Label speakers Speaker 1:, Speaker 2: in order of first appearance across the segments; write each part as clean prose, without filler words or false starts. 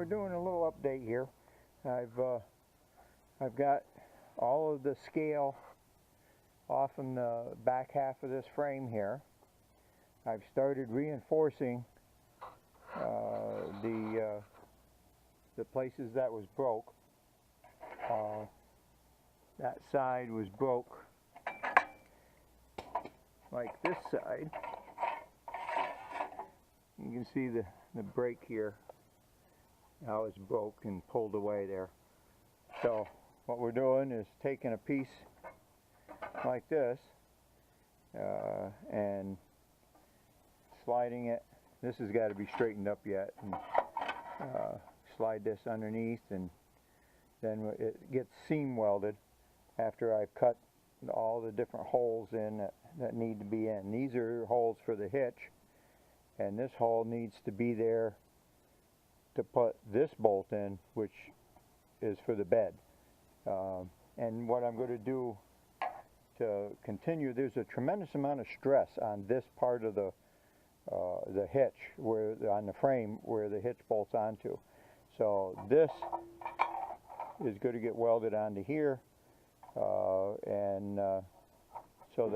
Speaker 1: doing a little update here. I've got all of the scale off in the back half of this frame here. I've started reinforcing the places that was broke. That side was broke like this side. You can see the break here, how it's broke and pulled away there. So what we're doing is taking a piece like this and sliding it. This has got to be straightened up yet, and slide this underneath, and then it gets seam welded after I've cut all the different holes in that need to be in. These are holes for the hitch, and this hole needs to be there to put this bolt in, which is for the bed. And what I'm going to do to continue, there's a tremendous amount of stress on this part of the hitch, on the frame where the hitch bolts onto. So this is going to get welded onto here, and so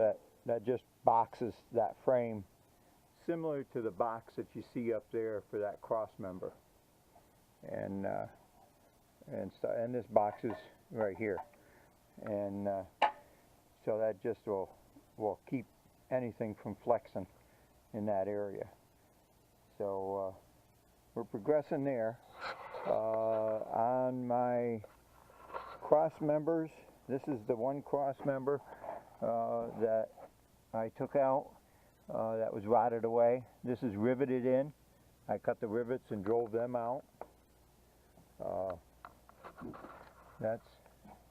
Speaker 1: that just boxes that frame, similar to the box that you see up there for that cross member. And this box is right here, and so that just will keep anything from flexing in that area. So we're progressing there. On my cross members, this is the one cross member that I took out that was rotted away. This is riveted in. I cut the rivets and drove them out.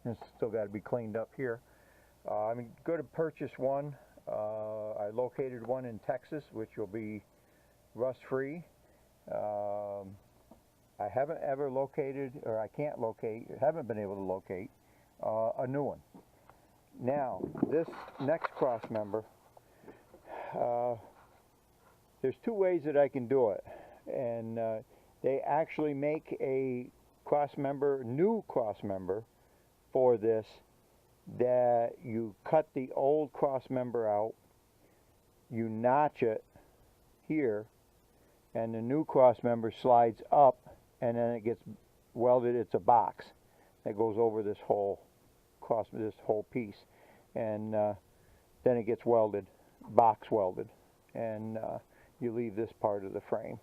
Speaker 1: It's still got to be cleaned up here. I'm going to purchase one. I located one in Texas, which will be rust-free. I haven't ever located, or I can't locate, haven't been able to locate a new one. Now, this next cross member, there's two ways that I can do it, and they actually make a new cross member for this, that you cut the old cross member out, you notch it here, and the new cross member slides up, and then it gets welded. It's a box that goes over this whole piece, and then it gets welded, box welded, and you leave this part of the frame.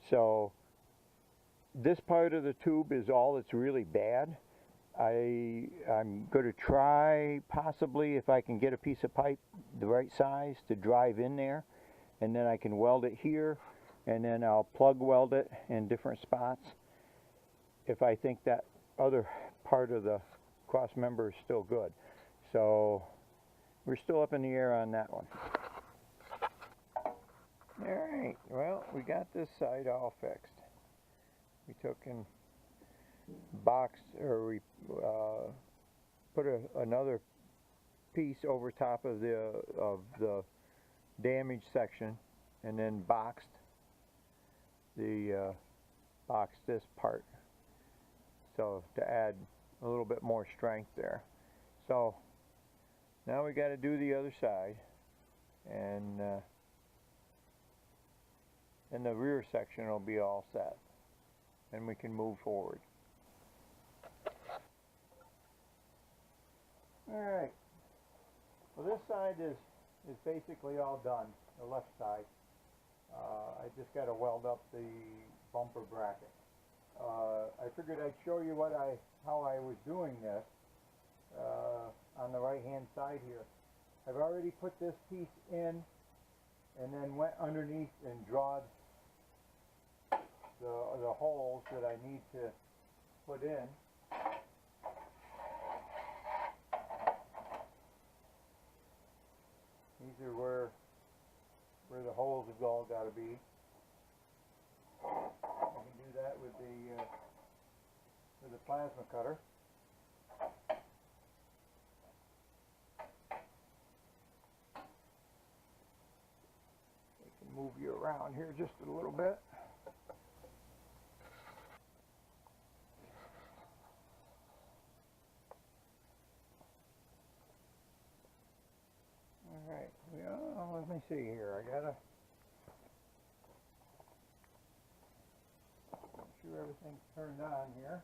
Speaker 1: So this part of the tube is all that's really bad. I'm going to try, possibly, if I can get a piece of pipe the right size to drive in there, and then I can weld it here, and then I'll plug weld it in different spots if I think that other part of the cross member is still good. So we're still up in the air on that one. Alright, well, we got this side all fixed. We took and boxed, or we put another piece over top of the damaged section, and then boxed this part, so to add a little bit more strength there. So now we got to do the other side, and the rear section will be all set, and we can move forward. Alright, well, this side is basically all done, the left side. I just got to weld up the bumper bracket. I figured I'd show you how I was doing this on the right hand side here. I've already put this piece in, and then went underneath and drawed the holes that I need to put in. These are where the holes have all got to be. I can do that with the plasma cutter. We can move you around here just a little bit. me see here. I gotta make sure everything's turned on here.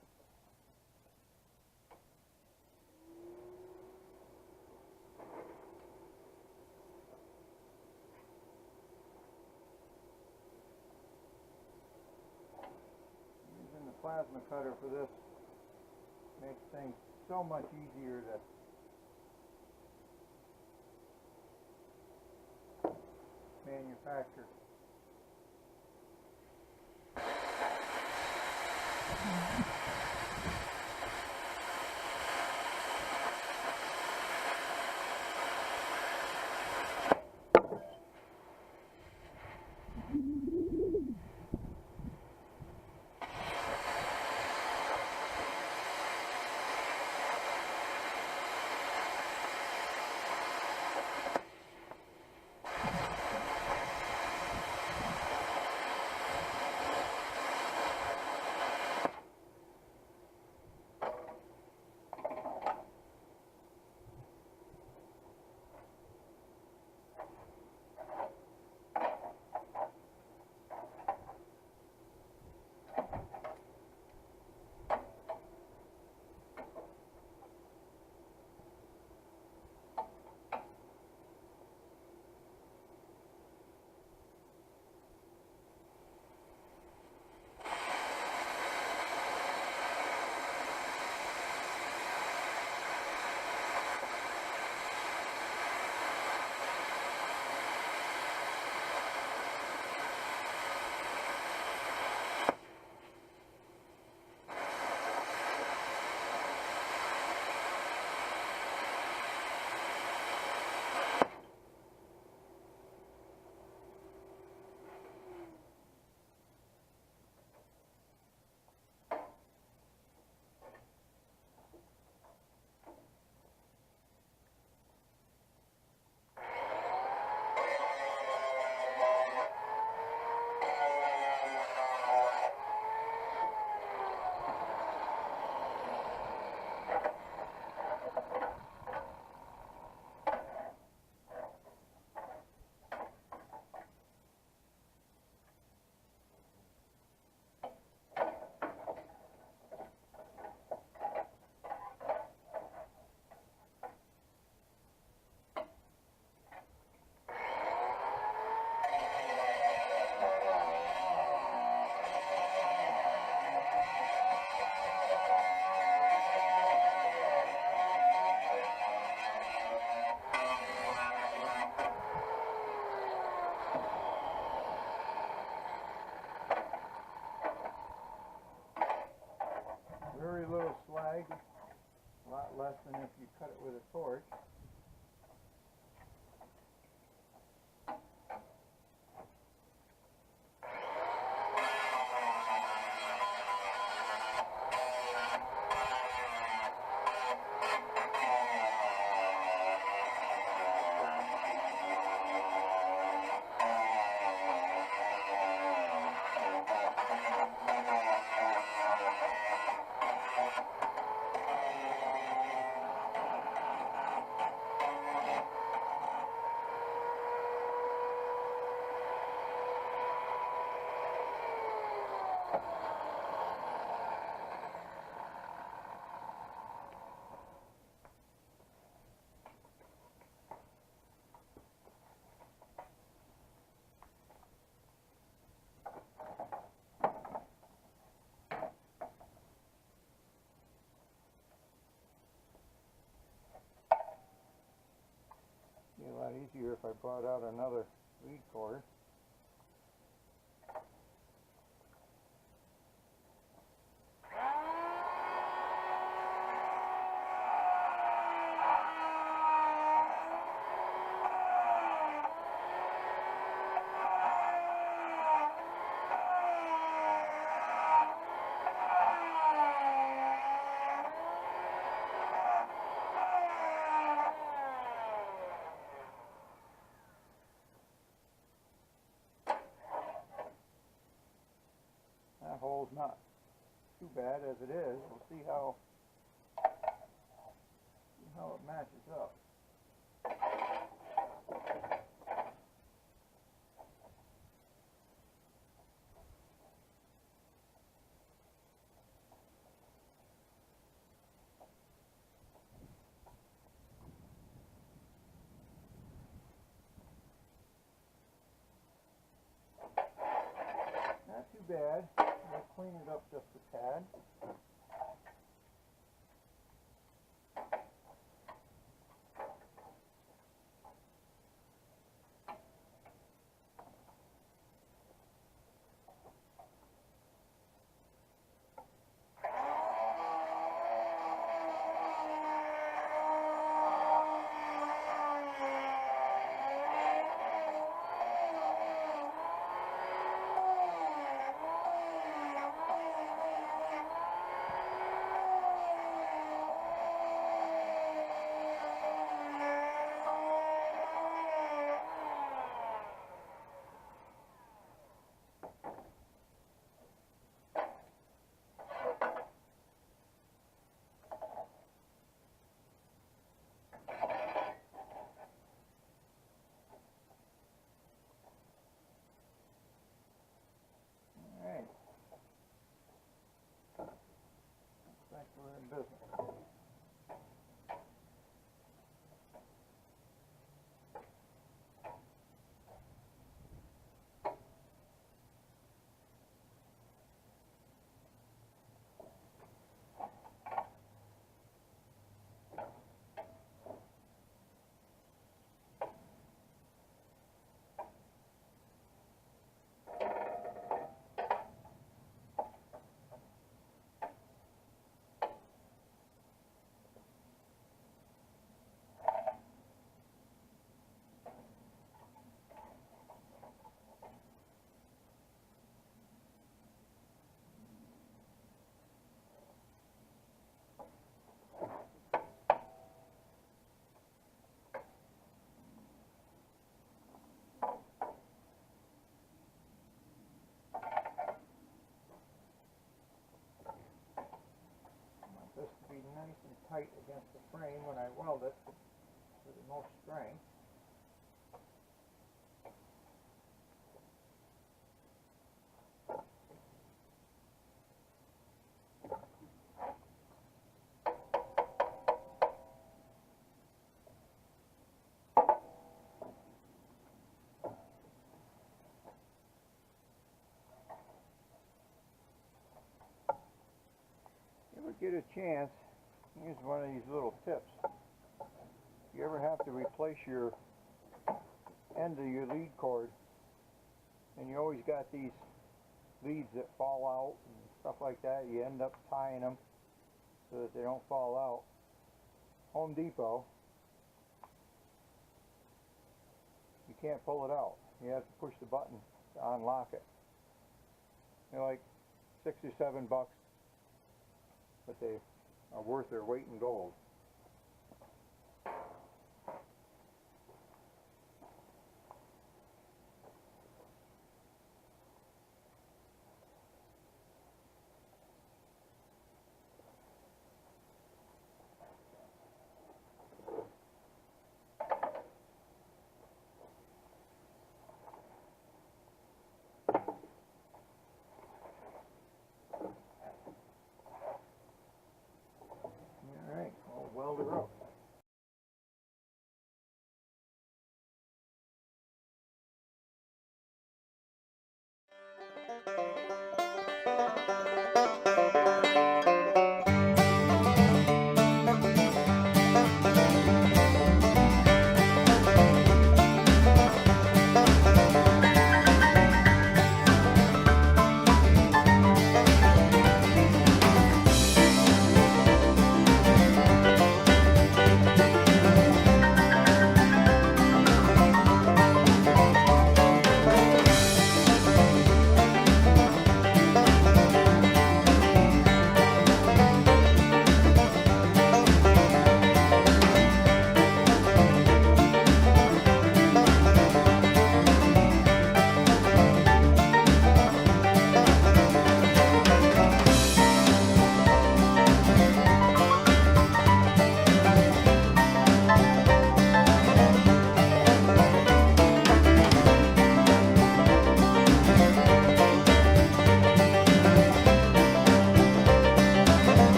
Speaker 1: Using the plasma cutter for this makes things so much easier to manufacture. Very little slag, a lot less than if you cut it with a torch. Be a lot easier if I brought out another lead cord. That hole's not too bad as it is. We'll see how it matches up. bad. I'll clean it up just a tad. We're in business. This to be nice and tight against the frame when I weld it for the most strength. Get a chance, here's one of these little tips. If you ever have to replace your end of your lead cord, and you always got these leads that fall out and stuff like that, you end up tying them so that they don't fall out. Home Depot, you can't pull it out. You have to push the button to unlock it. They're like $6 or $7, but they are worth their weight in gold.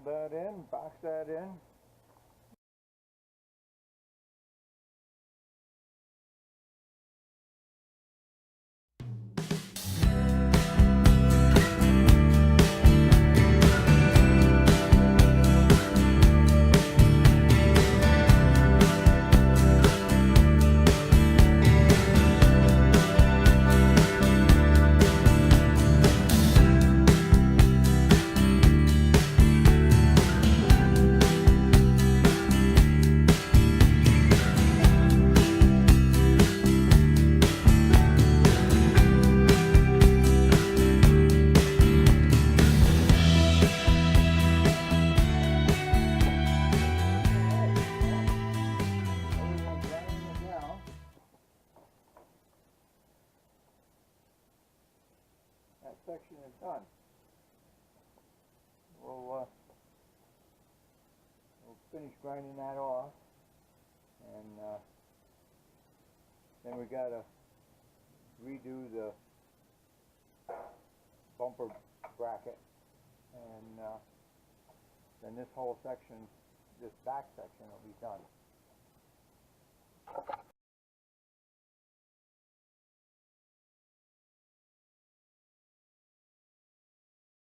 Speaker 1: weld that in, box that in. That section is done. We'll finish grinding that off, and then we gotta redo the bumper bracket, and then this whole section, this back section will be done.